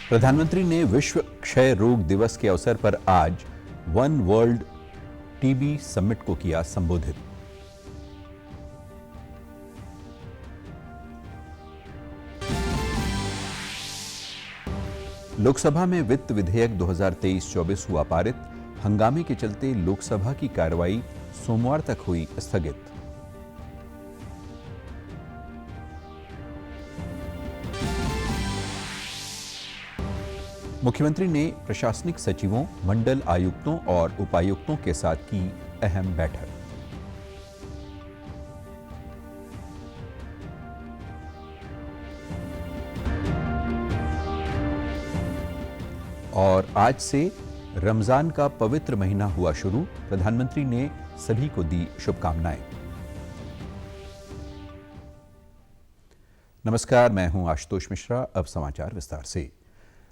प्रधानमंत्री ने विश्व क्षय रोग दिवस के अवसर पर आज वन वर्ल्ड टीबी समिट को किया संबोधित। लोकसभा में वित्त विधेयक 2023-24 हुआ पारित। हंगामे के चलते लोकसभा की कार्रवाई सोमवार तक हुई स्थगित। मुख्यमंत्री ने प्रशासनिक सचिवों, मंडल आयुक्तों और उपायुक्तों के साथ की अहम बैठक। और आज से रमजान का पवित्र महीना हुआ शुरू। प्रधानमंत्री ने सभी को दी शुभकामनाएं। नमस्कार, मैं हूं आशुतोष मिश्रा। अब समाचार विस्तार से।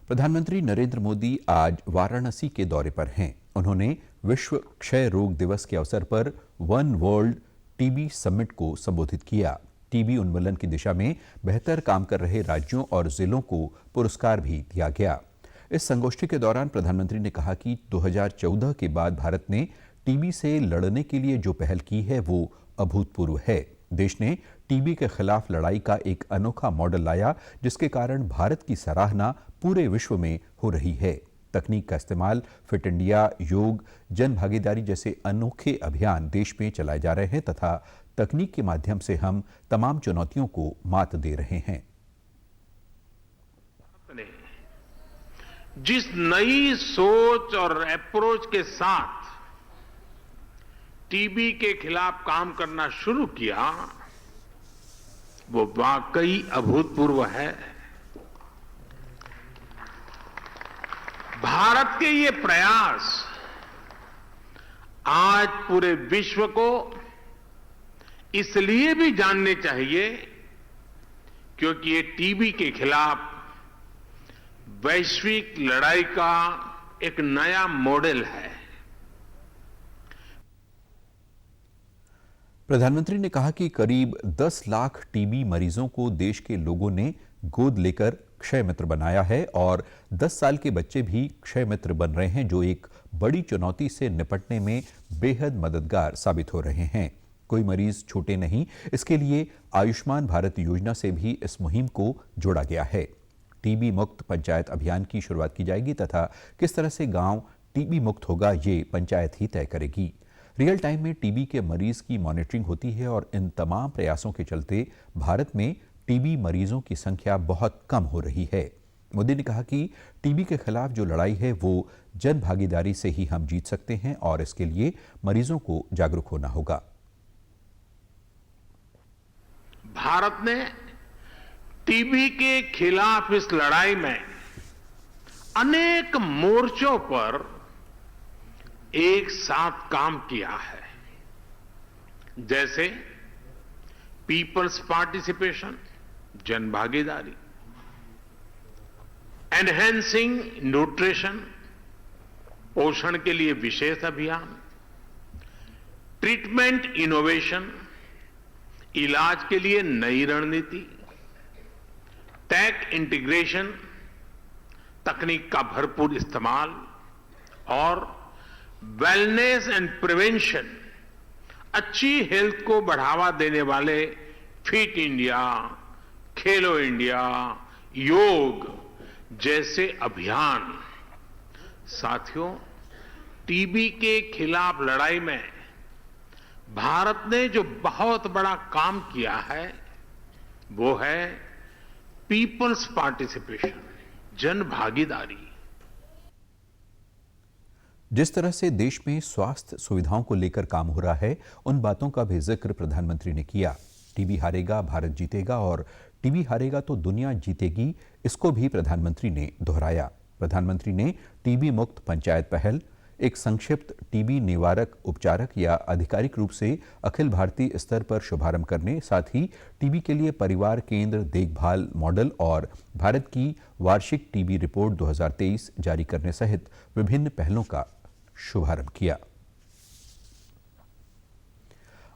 प्रधानमंत्री नरेंद्र मोदी आज वाराणसी के दौरे पर हैं। उन्होंने विश्व क्षय रोग दिवस के अवसर पर वन वर्ल्ड टीबी समिट को संबोधित किया। टीबी उन्मूलन की दिशा में बेहतर काम कर रहे राज्यों और जिलों को पुरस्कार भी दिया गया। इस संगोष्ठी के दौरान प्रधानमंत्री ने कहा कि 2014 के बाद भारत ने टीबी से लड़ने के लिए जो पहल की है वो अभूतपूर्व है। देश ने टीबी के खिलाफ लड़ाई का एक अनोखा मॉडल लाया, जिसके कारण भारत की सराहना पूरे विश्व में हो रही है। तकनीक का इस्तेमाल, फिट इंडिया, योग, जन भागीदारी जैसे अनोखे अभियान देश में चलाए जा रहे हैं तथा तकनीक के माध्यम से हम तमाम चुनौतियों को मात दे रहे हैं। जिस नई सोच और अप्रोच के साथ टीबी के खिलाफ काम करना शुरू किया, वो वाकई अभूतपूर्व है। भारत के ये प्रयास आज पूरे विश्व को इसलिए भी जानने चाहिए क्योंकि ये टीबी के खिलाफ वैश्विक लड़ाई का एक नया मॉडल है। प्रधानमंत्री ने कहा कि करीब 10 लाख टीबी मरीजों को देश के लोगों ने गोद लेकर क्षय मित्र बनाया है और 10 साल के बच्चे भी क्षय मित्र बन रहे हैं, जो एक बड़ी चुनौती से निपटने में बेहद मददगार साबित हो रहे हैं। कोई मरीज छोटे नहीं, इसके लिए आयुष्मान भारत योजना से भी इस मुहिम को जोड़ा गया है। टीबी मुक्त पंचायत अभियान की शुरुआत की जाएगी तथा किस तरह से गांव टीबी मुक्त होगा ये पंचायत ही तय करेगी। रियल टाइम में टीबी के मरीज की मॉनिटरिंग होती है और इन तमाम प्रयासों के चलते भारत में टीबी मरीजों की संख्या बहुत कम हो रही है। मोदी ने कहा कि टीबी के खिलाफ जो लड़ाई है वो जन भागीदारी से ही हम जीत सकते हैं और इसके लिए मरीजों को जागरूक होना होगा। भारत ने टीबी के खिलाफ इस लड़ाई में अनेक मोर्चों पर एक साथ काम किया है, जैसे पीपल्स पार्टिसिपेशन, जन भागीदारी, एनहेंसिंग न्यूट्रिशन, पोषण के लिए विशेष अभियान, ट्रीटमेंट इनोवेशन, इलाज के लिए नई रणनीति, टेक इंटीग्रेशन, तकनीक का भरपूर इस्तेमाल और वेलनेस एंड प्रिवेंशन, अच्छी हेल्थ को बढ़ावा देने वाले फिट इंडिया, खेलो इंडिया, योग जैसे अभियान। साथियों, टीबी के खिलाफ लड़ाई में भारत ने जो बहुत बड़ा काम किया है वो है पीपल्स पार्टिसिपेशन, जन भागीदारी। जिस तरह से देश में स्वास्थ्य सुविधाओं को लेकर काम हो रहा है, उन बातों का भी जिक्र प्रधानमंत्री ने किया। टीबी हारेगा, भारत जीतेगा और टीबी हारेगा तो दुनिया जीतेगी, इसको भी प्रधानमंत्री ने दोहराया। प्रधानमंत्री ने टीबी मुक्त पंचायत पहल, एक संक्षिप्त टीबी निवारक उपचारक या आधिकारिक रूप से अखिल भारतीय स्तर पर शुभारंभ करने, साथ ही टीबी के लिए परिवार केंद्र देखभाल मॉडल और भारत की वार्षिक टीबी रिपोर्ट 2023 जारी करने सहित विभिन्न पहलों का शुभारंभ किया।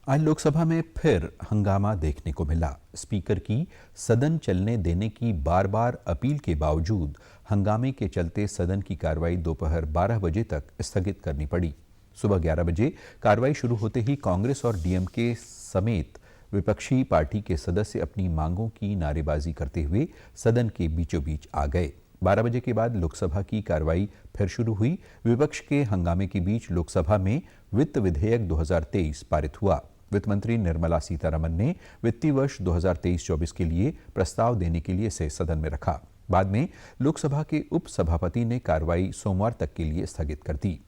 आज लोकसभा में फिर हंगामा देखने को मिला। स्पीकर की सदन चलने देने की बार बार अपील के बावजूद हंगामे के चलते सदन की कार्रवाई दोपहर 12 बजे तक स्थगित करनी पड़ी। सुबह 11 बजे कार्रवाई शुरू होते ही कांग्रेस और डीएमके समेत विपक्षी पार्टी के सदस्य अपनी मांगों की नारेबाजी करते हुए सदन के बीचों बीच आ गए। 12 बजे के बाद लोकसभा की कार्रवाई फिर शुरू हुई। विपक्ष के हंगामे के बीच लोकसभा में वित्त विधेयक 2023 पारित हुआ। वित्त मंत्री निर्मला सीतारमण ने वित्तीय वर्ष 2023-24 के लिए प्रस्ताव देने के लिए इसे सदन में रखा। बाद में लोकसभा के उप सभापति ने कार्रवाई सोमवार तक के लिए स्थगित कर दी।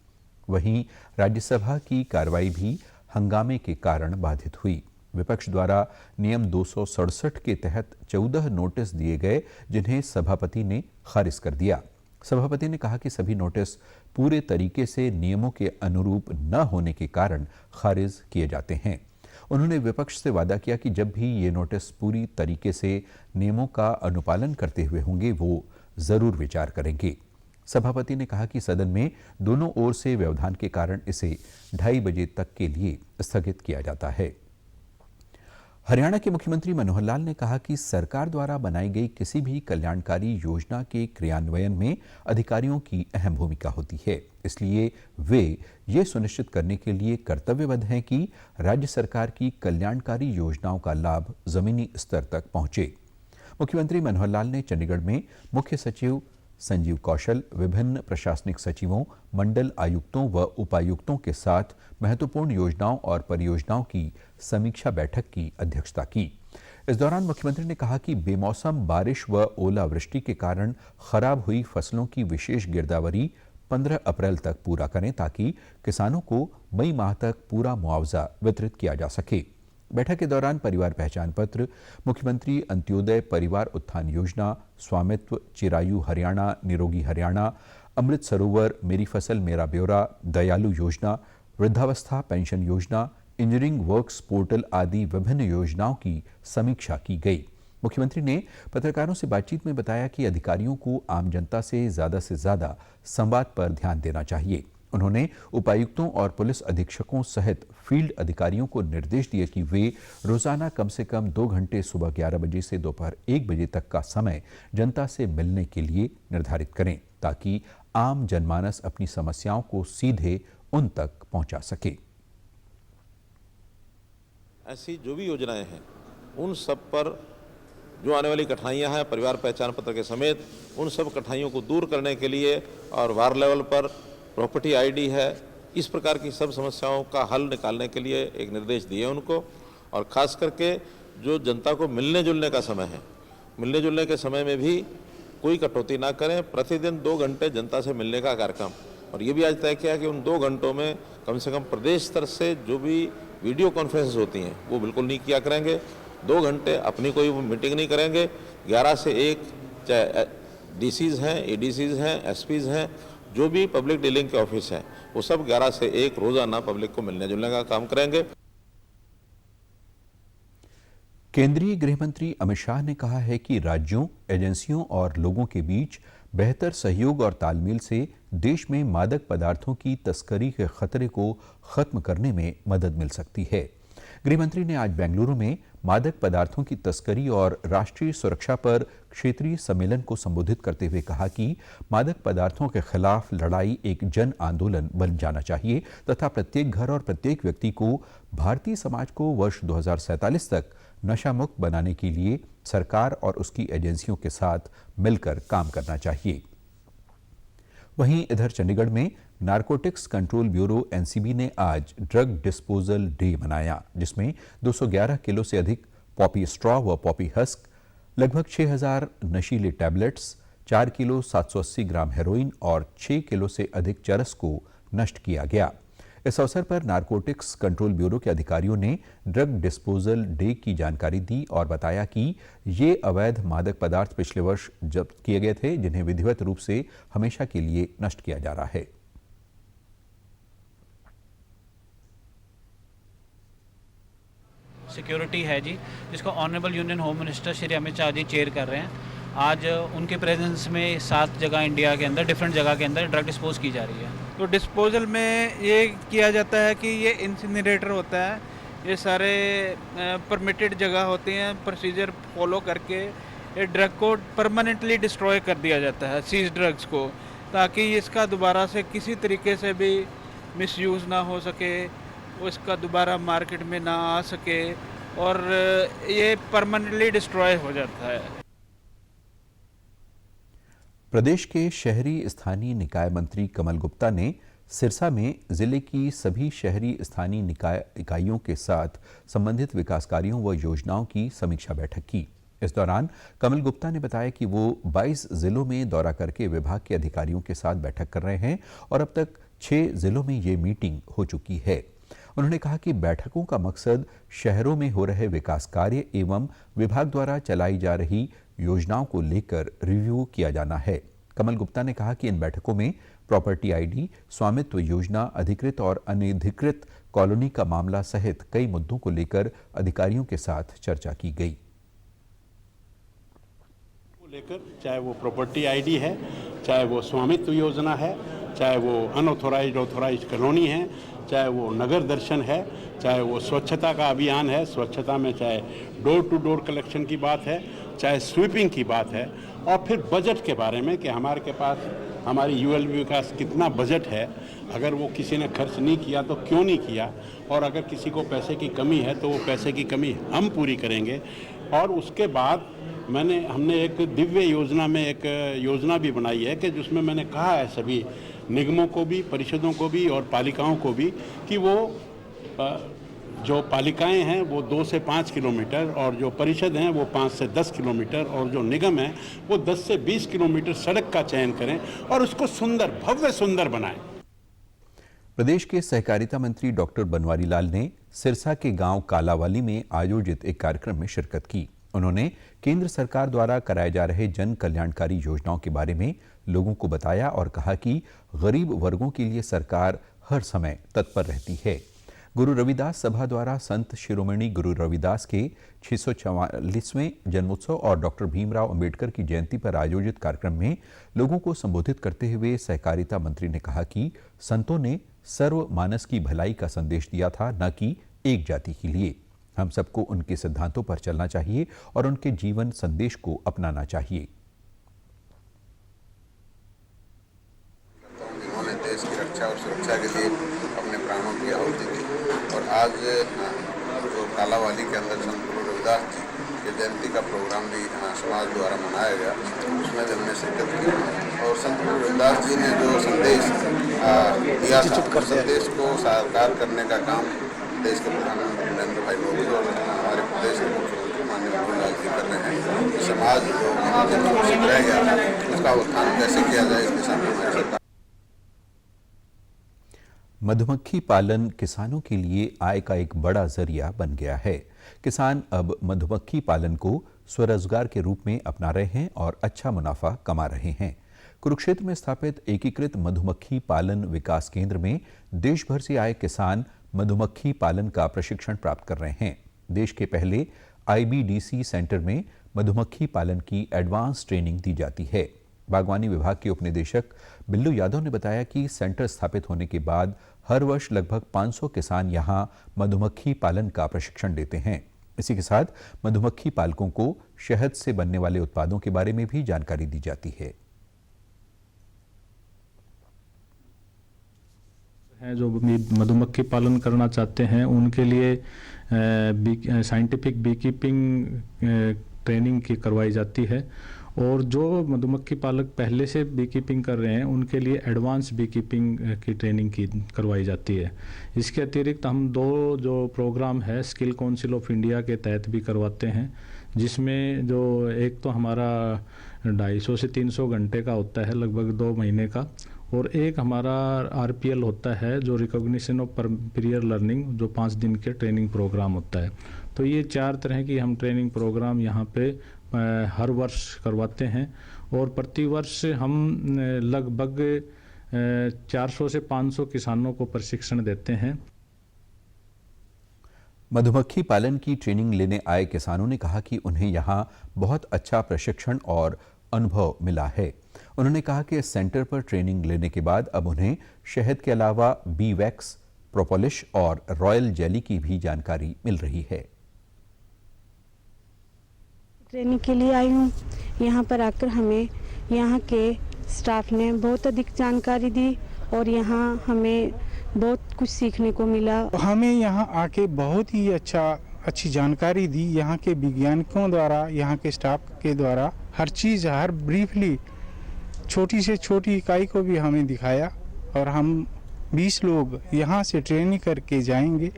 वहीं राज्यसभा की कार्रवाई भी हंगामे के कारण बाधित हुई। विपक्ष द्वारा नियम 267 के तहत 14 नोटिस दिए गए, जिन्हें सभापति ने खारिज कर दिया। सभापति ने कहा कि सभी नोटिस पूरे तरीके से नियमों के अनुरूप न होने के कारण खारिज किए जाते हैं। उन्होंने विपक्ष से वादा किया कि जब भी ये नोटिस पूरी तरीके से नियमों का अनुपालन करते हुए होंगे, वो जरूर विचार करेंगे। सभापति ने कहा कि सदन में दोनों ओर से व्यवधान के कारण इसे 2:30 बजे तक के लिए स्थगित किया जाता है। हरियाणा के मुख्यमंत्री मनोहर लाल ने कहा कि सरकार द्वारा बनाई गई किसी भी कल्याणकारी योजना के क्रियान्वयन में अधिकारियों की अहम भूमिका होती है। इसलिए वे ये सुनिश्चित करने के लिए कर्तव्यबद्ध हैं कि राज्य सरकार की कल्याणकारी योजनाओं का लाभ जमीनी स्तर तक पहुंचे। मुख्यमंत्री मनोहर लाल ने चंडीगढ़ में मुख्य सचिव संजीव कौशल, विभिन्न प्रशासनिक सचिवों, मंडल आयुक्तों व उपायुक्तों के साथ महत्वपूर्ण योजनाओं और परियोजनाओं की समीक्षा बैठक की अध्यक्षता की। इस दौरान मुख्यमंत्री ने कहा कि बेमौसम बारिश व ओलावृष्टि के कारण खराब हुई फसलों की विशेष गिरदावरी 15 अप्रैल तक पूरा करें, ताकि किसानों को मई माह तक पूरा मुआवजा वितरित किया जा सके। बैठक के दौरान परिवार पहचान पत्र, मुख्यमंत्री अंत्योदय परिवार उत्थान योजना, स्वामित्व, चिरायु हरियाणा, निरोगी हरियाणा, अमृत सरोवर, मेरी फसल मेरा ब्यौरा, दयालु योजना, वृद्धावस्था पेंशन योजना, इंजीनियरिंग वर्क्स पोर्टल आदि विभिन्न योजनाओं की समीक्षा की गई। मुख्यमंत्री ने पत्रकारों से बातचीत में बताया कि अधिकारियों को आम जनता से ज्यादा संवाद पर ध्यान देना चाहिए। उन्होंने उपायुक्तों और पुलिस अधीक्षकों सहित फील्ड अधिकारियों को निर्देश दिए कि वे रोजाना कम से कम 2 घंटे सुबह 11 बजे से दोपहर 1 बजे तक का समय जनता से मिलने के लिए निर्धारित करें, ताकि आम जनमानस अपनी समस्याओं को सीधे उन तक पहुंचा सके। ऐसी जो भी योजनाएं हैं, उन सब पर जो आने वाली कठिनाइयां हैं, परिवार पहचान पत्र के समेत उन सब कठिनाइयों को दूर करने के लिए और वार्ड लेवल पर प्रॉपर्टी आईडी है, इस प्रकार की सब समस्याओं का हल निकालने के लिए एक निर्देश दिए उनको। और ख़ास करके जो जनता को मिलने जुलने का समय है, मिलने जुलने के समय में भी कोई कटौती ना करें। प्रतिदिन 2 घंटे जनता से मिलने का कार्यक्रम, और ये भी आज तय किया कि उन 2 घंटों में कम से कम प्रदेश स्तर से जो भी वीडियो कॉन्फ्रेंस होती हैं वो बिल्कुल नहीं किया करेंगे। 2 घंटे अपनी कोई मीटिंग नहीं करेंगे। 11 से 1 चाहे डीसीज हैं, एडीसीज हैं, एसपीज हैं, जो भी पब्लिक डीलिंग के ऑफिस हैं, वो सब 11 से 1 रोजाना पब्लिक को मिलने जुलने का काम करेंगे। केंद्रीय गृह मंत्री अमित शाह ने कहा है कि राज्यों, एजेंसियों और लोगों के बीच बेहतर सहयोग और तालमेल से देश में मादक पदार्थों की तस्करी के खतरे को खत्म करने में मदद मिल सकती है। गृह मंत्री ने आज बेंगलुरु में मादक पदार्थों की तस्करी और राष्ट्रीय सुरक्षा पर क्षेत्रीय सम्मेलन को संबोधित करते हुए कहा कि मादक पदार्थों के खिलाफ लड़ाई एक जन आंदोलन बन जाना चाहिए तथा प्रत्येक घर और प्रत्येक व्यक्ति को भारतीय समाज को वर्ष 2047 तक नशा मुक्त बनाने के लिए सरकार और उसकी एजेंसियों के साथ मिलकर काम करना चाहिए। वहीं इधर चंडीगढ़ में नारकोटिक्स कंट्रोल ब्यूरो एनसीबी ने आज ड्रग डिस्पोजल डे मनाया, जिसमें 211 किलो से अधिक पॉपी स्ट्रॉ व पॉपी हस्क, लगभग 6000 नशीले टैबलेट्स, 4 किलो 780 ग्राम हेरोइन और 6 किलो से अधिक चरस को नष्ट किया गया। इस अवसर पर नारकोटिक्स कंट्रोल ब्यूरो के अधिकारियों ने ड्रग डिस्पोजल डे की जानकारी दी और बताया कि ये अवैध मादक पदार्थ पिछले वर्ष जब्त किए गए थे, जिन्हें विधिवत रूप से हमेशा के लिए नष्ट किया जा रहा है। सिक्योरिटी है जी, जिसको honourable union home minister Shri Amit Shah ji chair कर रहे हैं। आज उनके प्रेजेंस में 7 जगह इंडिया के अंदर, डिफरेंट जगह के अंदर ड्रग डिस्पोज की जा रही है। तो डिस्पोजल में ये किया जाता है कि ये इंसिनरेटर होता है, ये सारे परमिटेड जगह होती हैं, प्रोसीजर फॉलो करके ये ड्रग को परमानेंटली डिस्ट्रॉय कर दिया जाता है, सीज ड्रग्स को, ताकि इसका दोबारा से किसी तरीके से भी मिसयूज़ ना हो सके, उसका दोबारा मार्केट में ना आ सके और ये परमानेंटली डिस्ट्रॉय हो जाता है। प्रदेश के शहरी स्थानीय निकाय मंत्री कमल गुप्ता ने सिरसा में जिले की सभी शहरी स्थानीय निकाय इकाइयों के साथ संबंधित विकास कार्यों व योजनाओं की समीक्षा बैठक की। इस दौरान कमल गुप्ता ने बताया कि वो 22 जिलों में दौरा करके विभाग के अधिकारियों के साथ बैठक कर रहे हैं और अब तक 6 जिलों में ये मीटिंग हो चुकी है। उन्होंने कहा कि बैठकों का मकसद शहरों में हो रहे विकास कार्य एवं विभाग द्वारा चलाई जा रही योजनाओं को लेकर रिव्यू किया जाना है। कमल गुप्ता ने कहा कि इन बैठकों में प्रॉपर्टी आईडी, स्वामित्व योजना, अधिकृत और अनधिकृत कॉलोनी का मामला सहित कई मुद्दों को लेकर अधिकारियों के साथ चर्चा की गई। लेकर चाहे वो प्रॉपर्टी आईडी है, चाहे वो स्वामित्व योजना है, चाहे वो अनऑथोराइज्ड ऑथोराइज्ड कॉलोनी है, चाहे वो नगर दर्शन है, चाहे वो स्वच्छता का अभियान है, स्वच्छता में चाहे डोर टू डोर कलेक्शन की बात है, चाहे स्वीपिंग की बात है, और फिर बजट के बारे में कि हमारे के पास हमारी यूएलबी का कितना बजट है, अगर वो किसी ने खर्च नहीं किया तो क्यों नहीं किया, और अगर किसी को पैसे की कमी है तो वो पैसे की कमी हम पूरी करेंगे। और उसके बाद हमने एक दिव्य योजना में एक योजना भी बनाई है कि जिसमें मैंने कहा है सभी निगमों को भी, परिषदों को भी और पालिकाओं को भी कि वो जो पालिकाएं हैं वो 2 से 5 किलोमीटर और जो परिषद हैं वो 5 से 10 किलोमीटर और जो निगम है वो 10 से 20 किलोमीटर सड़क का चयन करें और उसको सुंदर, भव्य सुंदर बनाएं। प्रदेश के सहकारिता मंत्री डॉक्टर बनवारी लाल ने सिरसा के गांव कालावाली में आयोजित एक कार्यक्रम में शिरकत की। उन्होंने केंद्र सरकार द्वारा कराए जा रहे जन कल्याणकारी योजनाओं के बारे में लोगों को बताया और कहा कि गरीब वर्गों के लिए सरकार हर समय तत्पर रहती है। गुरु रविदास सभा द्वारा संत शिरोमणि गुरु रविदास के 644वें जन्मोत्सव और डॉक्टर भीमराव अंबेडकर की जयंती पर आयोजित कार्यक्रम में लोगों को संबोधित करते हुए सहकारिता मंत्री ने कहा कि संतों ने सर्व मानस की भलाई का संदेश दिया था, न कि एक जाति के लिए। हम सबको उनके सिद्धांतों पर चलना चाहिए और उनके जीवन संदेश को अपनाना चाहिए। जिन्होंने देश की रक्षा और सुरक्षा के लिए अपने प्राणों की आहुति दी और आज जो कालावाली के अंदर संत गुरु रविदास जी के जयंती का प्रोग्राम भी समाज द्वारा मनाया गया, उसमें भी हमने शिरकत की और संत गुरु रविदास जी ने जो संदेश दिया था उस संदेश को साकार करने का काम देश के प्रधानमंत्री नरेंद्र भाई मोदी और हमारे प्रदेश के मुख्यमंत्री माननीय मनोहर लाल जी कर रहे हैं। समाज जो रह गया उसका उत्थान कैसे किया जाए, इस दिशा में हमारी सरकार। मधुमक्खी पालन किसानों के लिए आय का एक बड़ा जरिया बन गया है। किसान अब मधुमक्खी पालन को स्वरोजगार के रूप में अपना रहे हैं और अच्छा मुनाफा कमा रहे हैं। कुरुक्षेत्र में स्थापित एकीकृत मधुमक्खी पालन विकास केंद्र में देश भर से आए किसान मधुमक्खी पालन का प्रशिक्षण प्राप्त कर रहे हैं। देश के पहले IBDC सेंटर में मधुमक्खी पालन की एडवांस ट्रेनिंग दी जाती है। बागवानी विभाग के उपनिदेशक बिल्लू यादव ने बताया कि सेंटर स्थापित होने के बाद हर वर्ष लगभग 500 किसान यहां मधुमक्खी पालन का प्रशिक्षण लेते हैं। इसी के साथ मधुमक्खी पालकों को शहद से बनने वाले उत्पादों के बारे में भी जानकारी दी जाती है। जो मधुमक्खी पालन करना चाहते हैं उनके लिए साइंटिफिक बीकीपिंग ट्रेनिंग की करवाई जाती है और जो मधुमक्खी पालक पहले से बीकीपिंग कर रहे हैं उनके लिए एडवांस बीकीपिंग की ट्रेनिंग की करवाई जाती है। इसके अतिरिक्त हम 2 जो प्रोग्राम है स्किल काउंसिल ऑफ इंडिया के तहत भी करवाते हैं, जिसमें जो एक तो हमारा 250 से 300 घंटे का होता है लगभग 2 महीने का, और एक हमारा RPL होता है जो रिकॉग्निशन ऑफ पीरियर लर्निंग जो 5 दिन के ट्रेनिंग प्रोग्राम होता है। तो ये 4 तरह की हम ट्रेनिंग प्रोग्राम यहाँ पे हर वर्ष करवाते हैं और प्रति वर्ष हम लगभग 400 से 500 किसानों को प्रशिक्षण देते हैं। मधुमक्खी पालन की ट्रेनिंग लेने आए किसानों ने कहा कि उन्हें यहाँ बहुत अच्छा प्रशिक्षण और अनुभव मिला है। उन्होंने कहा कि इस सेंटर पर ट्रेनिंग लेने के बाद अब उन्हें शहद के अलावा बी वैक्स, प्रोपोलिश और रॉयल जेली की भी जानकारी मिल रही है। ट्रेनिंग के लिए आई हूँ। यहाँ पर आकर हमें यहाँ के स्टाफ ने बहुत अधिक जानकारी दी और यहाँ हमें बहुत कुछ सीखने को मिला। हमें यहाँ आके बहुत ही अच्छी जानकारी दी यहाँ के वैज्ञानिकों द्वारा, यहाँ के स्टाफ के द्वारा। हर चीज़, हर ब्रीफली छोटी से छोटी इकाई को भी हमें दिखाया और हम 20 लोग यहाँ से ट्रेनिंग करके जाएंगे।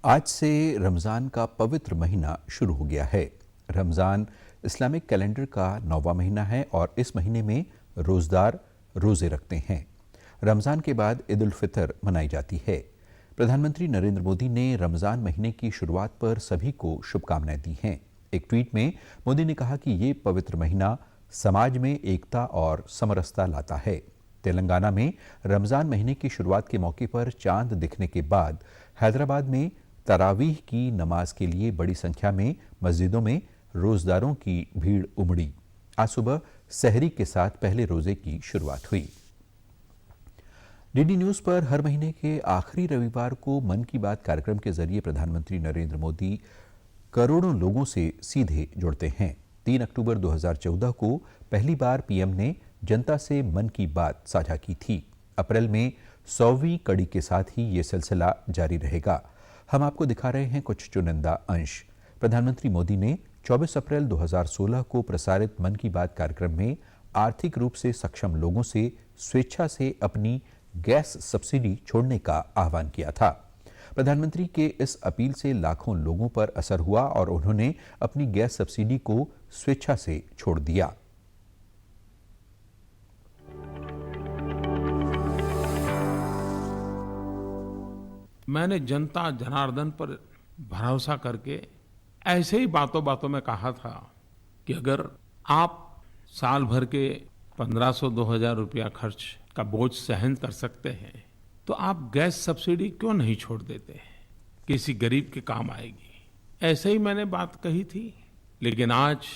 आज से रमज़ान का पवित्र महीना शुरू हो गया है। रमज़ान इस्लामिक कैलेंडर का 9वां महीना है और इस महीने में रोज़दार रोज़े रखते हैं। रमज़ान के बाद ईद उल फितर मनाई जाती है। प्रधानमंत्री नरेंद्र मोदी ने रमज़ान महीने की शुरुआत पर सभी को शुभकामनाएं दी हैं। एक ट्वीट में मोदी ने कहा कि ये पवित्र महीना समाज में एकता और समरसता लाता है। तेलंगाना में रमज़ान महीने की शुरुआत के मौके पर चांद दिखने के बाद हैदराबाद में तरावीह की नमाज के लिए बड़ी संख्या में मस्जिदों में रोज़दारों की भीड़ उमड़ी। आज सुबह सहरी के साथ पहले रोज़े की शुरुआत हुई। डीडी न्यूज़ पर हर महीने के आखिरी रविवार को मन की बात कार्यक्रम के जरिए प्रधानमंत्री नरेंद्र मोदी करोड़ों लोगों से सीधे जुड़ते हैं। 3 अक्टूबर 2014 को पहली बार पीएम ने जनता से मन की बात साझा की थी। अप्रैल में 100वीं कड़ी के साथ ही ये सिलसिला जारी रहेगा। हम आपको दिखा रहे हैं कुछ चुनिंदा अंश। प्रधानमंत्री मोदी ने 24 अप्रैल 2016 को प्रसारित मन की बात कार्यक्रम में आर्थिक रूप से सक्षम लोगों से स्वेच्छा से अपनी गैस सब्सिडी छोड़ने का आह्वान किया था। प्रधानमंत्री के इस अपील से लाखों लोगों पर असर हुआ और उन्होंने अपनी गैस सब्सिडी को स्वेच्छा से छोड़ दिया। मैंने जनता जनार्दन पर भरोसा करके ऐसे ही बातों बातों में कहा था कि अगर आप साल भर के 1500-2000 रुपया खर्च का बोझ सहन कर सकते हैं तो आप गैस सब्सिडी क्यों नहीं छोड़ देते? किसी गरीब के काम आएगी। ऐसे ही मैंने बात कही थी, लेकिन आज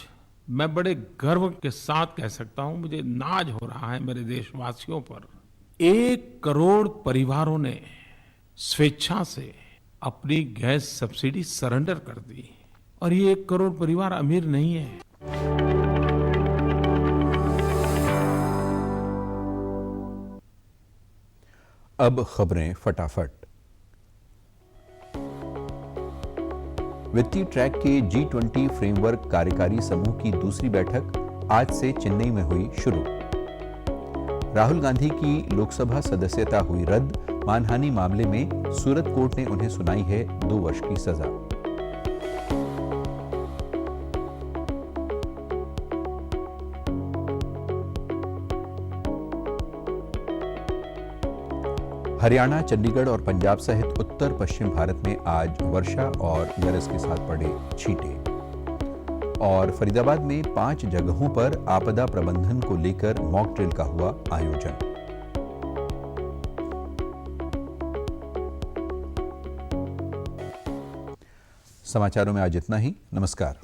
मैं बड़े गर्व के साथ कह सकता हूं, मुझे नाज हो रहा है मेरे देशवासियों पर। 1 करोड़ परिवारों ने स्वेच्छा से अपनी गैस सब्सिडी सरेंडर कर दी और ये 1 करोड़ परिवार अमीर नहीं है। अब खबरें फटाफट। वित्तीय ट्रैक के G20 फ्रेमवर्क कार्यकारी समूह की दूसरी बैठक आज से चेन्नई में हुई शुरू। राहुल गांधी की लोकसभा सदस्यता हुई रद्द। मानहानि मामले में सूरत कोर्ट ने उन्हें सुनाई है 2 वर्ष की सजा। हरियाणा, चंडीगढ़ और पंजाब सहित उत्तर पश्चिम भारत में आज वर्षा और गरज के साथ पड़े छींटे। और फरीदाबाद में 5 जगहों पर आपदा प्रबंधन को लेकर मॉक ड्रिल का हुआ आयोजन। समाचारों में आज इतना ही। नमस्कार।